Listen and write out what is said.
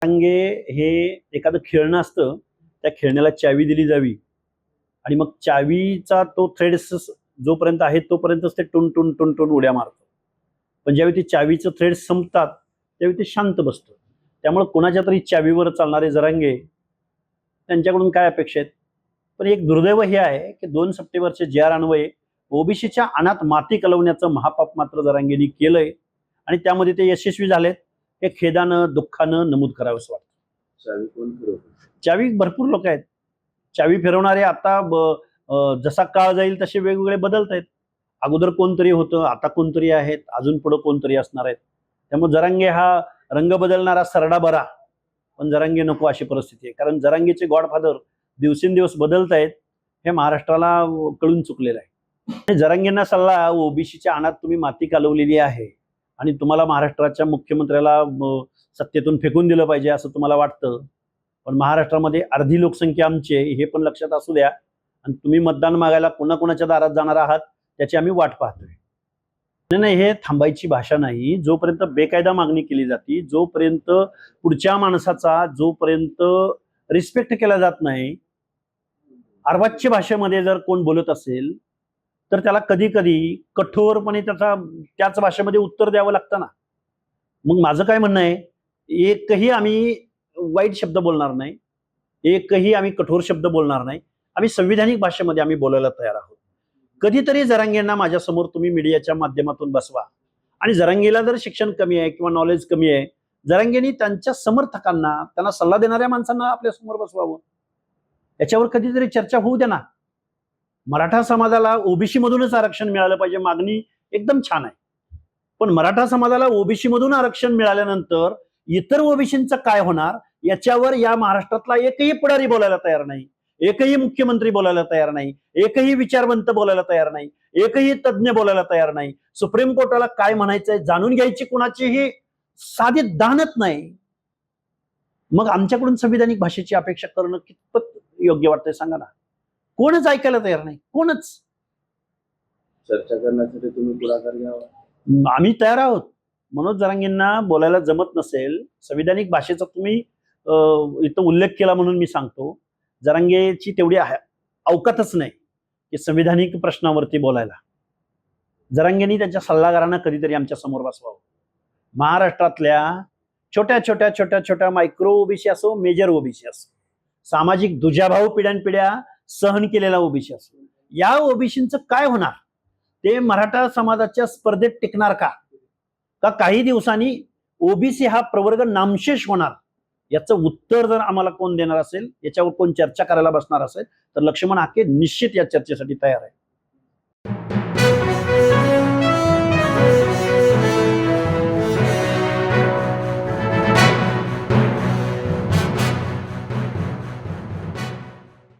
जरांगे हे एखादं खेळणं असतं, त्या खेळण्याला चावी दिली जावी आणि मग चावीचा तो थ्रेड जोपर्यंत आहे तोपर्यंतच ते टुन टुन टुन टुन उड्या मारतं. पण ज्यावेळी ते चावीचं थ्रेड संपतात त्यावेळी ते शांत बसतं. त्यामुळे कोणाच्या तरी चावीवर चालणारे जरांगे त्यांच्याकडून काय अपेक्षा आहेत? पण एक दुर्दैव हे आहे की 2 सप्टेंबरचे जे.आर. अन्वये ओबीसीच्या अनाथ माती कलवण्याचं महापाप मात्र जरांगेंनी केलंय आणि त्यामध्ये ते यशस्वी झालेत. हे खेदानं दुःखानं नमूद करावंसं वाटतं. चावी कोण फिरवतं? चावी भरपूर लोक आहेत. चावी फिरवणारे आता जसा काळ जाईल तसे वेगवेगळे बदलत आहेत. अगोदर कोणतरी होतं, आता कोणतरी आहेत, अजून पुढे कोणतरी असणार आहेत. त्यामुळे जरांगे हा रंग बदलणारा सरडा बरा, पण जरांगे नको अशी परिस्थिती आहे. कारण जरांगेचे गॉडफादर दिवसेंदिवस बदलत आहेत हे महाराष्ट्राला कळून चुकलेलं आहे. जरांगेंना सल्ला, ओबीसीच्या अनात तुम्ही माती कालवलेली आहे आणि तुम्हाला महाराष्ट्राच्या मुख्यमंत्र्याला सत्तेतून फेकून दिलं पाहिजे असं तुम्हाला वाटतं. पण महाराष्ट्रामध्ये अर्धी लोकसंख्या आमची आहे हे पण लक्षात असू द्या आणि तुम्ही मतदान मागायला कोणाकोणाच्या दारात जाणार आहात त्याची आम्ही वाट पाहतोय. नाही, हे थांबायची भाषा नाही. जोपर्यंत बेकायदा मागणी केली जाते, जोपर्यंत पुढच्या माणसाचा जोपर्यंत रिस्पेक्ट केला जात नाही, अर्वाच्य भाषेमध्ये जर कोण बोलत असेल तर त्याला कधी कधी कठोरपणे त्याच भाषेमध्ये उत्तर द्यावं लागतं ना. मग माझं काय म्हणणं आहे, एकही आम्ही वाईट शब्द बोलणार नाही, एकही आम्ही कठोर शब्द बोलणार नाही. आम्ही संविधानिक भाषेमध्ये आम्ही बोलायला तयार आहोत. कधीतरी जरांगेंना माझ्यासमोर तुम्ही मीडियाच्या माध्यमातून बसवा आणि जरांगेला जर शिक्षण कमी आहे किंवा नॉलेज कमी आहे, जरांगेंनी त्यांच्या समर्थकांना, त्यांना सल्ला देणाऱ्या माणसांना आपल्या समोर बसवावं. याच्यावर कधीतरी चर्चा होऊ द्या ना. मराठा समाजाला ओबीसी मधूनच आरक्षण मिळालं पाहिजे, मागणी एकदम छान आहे. पण मराठा समाजाला ओबीसी मधून आरक्षण मिळाल्यानंतर इतर ओबीसींचं काय होणार याच्यावर या महाराष्ट्रातला एकही पुढारी बोलायला तयार नाही, एकही मुख्यमंत्री बोलायला तयार नाही, एकही विचारवंत बोलायला तयार नाही, एकही तज्ज्ञ बोलायला तयार नाही. सुप्रीम कोर्टाला काय म्हणायचंय जाणून घ्यायची कोणाचीही साधी दानत नाही. मग आमच्याकडून संविधानिक भाषेची अपेक्षा करणं कितपत योग्य वाटतंय सांगा ना. कोणच ऐकायला तयार नाही, कोणच. चर्चा करण्यासाठी तुम्ही पुढाकार घ्यावा. आम्ही तयार आहोत. मनोज जरांगेंना बोलायला जमत नसेल, संविधानिक भाषेचा तुम्ही इथं उल्लेख केला म्हणून मी सांगतो, जरांगेची तेवढी अवकातच नाही की संविधानिक प्रश्नावरती बोलायला. जरांगेंनी त्यांच्या सल्लागारांना कधीतरी आमच्या समोर बसवावं. महाराष्ट्रातल्या छोट्या छोट्या छोट्या छोट्या मायक्रो ओबीसी असो, मेजर ओबीसी असो, सामाजिक दुजाभाव पिढ्यानपिढ्या सहन केलेला ओबीसी असो, या ओबीसींचं काय होणार? ते मराठा समाजाच्या स्पर्धेत टिकणार का? काही दिवसांनी ओबीसी हा प्रवर्ग नामशेष होणार? याचं उत्तर जर आम्हाला कोण देणार असेल, याच्यावर कोण चर्चा करायला बसणार असेल तर लक्ष्मण हाके निश्चित या चर्चेसाठी तयार आहे.